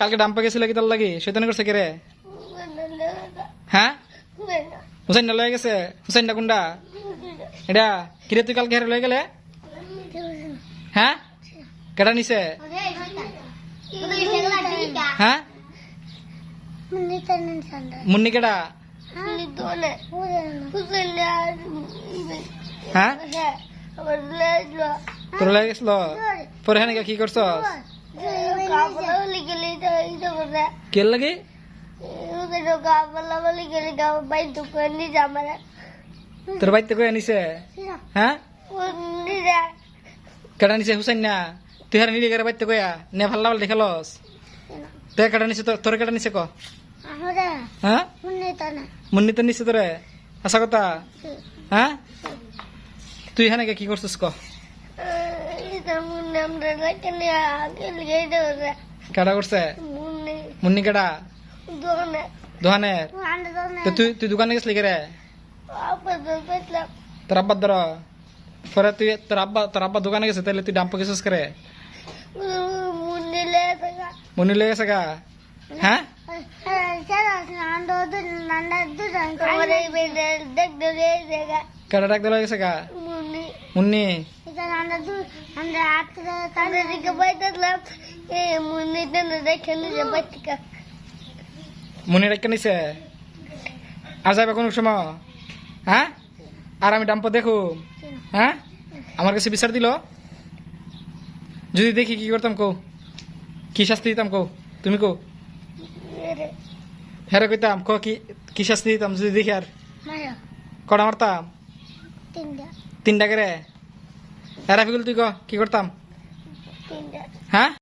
কালকে ডাম্পা গেছিল কি তার লাগি শয়তানি করছে কে রে হ্যাঁ হুসাইন না লয়ে গেছে হুসাইন না কোনটা এটা কিরে তুই কালকে হারে লয়ে গেলে হ্যাঁ কেটা নিছে হ্যাঁ মুন্নি কেটা হ্যাঁ তোর লয়ে গেছিল পরে হ্যাঁ কি করছ কে লাগে তোর বাইতে কই আনিছে হ্যাঁ কেটা নিছে হুসাইন না তুই হার নিলি করে বাইতে কইয়া নে ভাল লাগল দেখালস তে কেটা নিছে তোর কেটা নিছে ক হ্যাঁ মুন্নি তো নিছে তোরে আশা কথা হ্যাঁ তুই হ্যাঁ কি করছিস ক কেটা করছে মুন্নি কেটা দোকানের তুই দোকানে গেছিলি কে রে তোর আব্বার ধর পরে তুই তোর আব্বা দোকানে গেছে তাহলে তুই ডাম্প গেছিস করে মুন্নি লেগে গেছে গা হ্যাঁ কেটা ডাক দিলে গেছে গা মুন্নি মুন্নি ডাক্কা নিছে আর যাবে কোন সময় হ্যাঁ আর আমি ডাম্প দেখো হ্যাঁ আমার কাছে বিচার দিল যদি দেখি কি করতাম কো কি শাস্তি দিতাম কো তুমি কো হ্যাঁ কইতাম ক কি শাস্তি দিতাম যদি দেখি আর কটা মারতাম তিনটা করে হ্যাঁ রাফিকুল তুই ক কি করতাম হ্যাঁ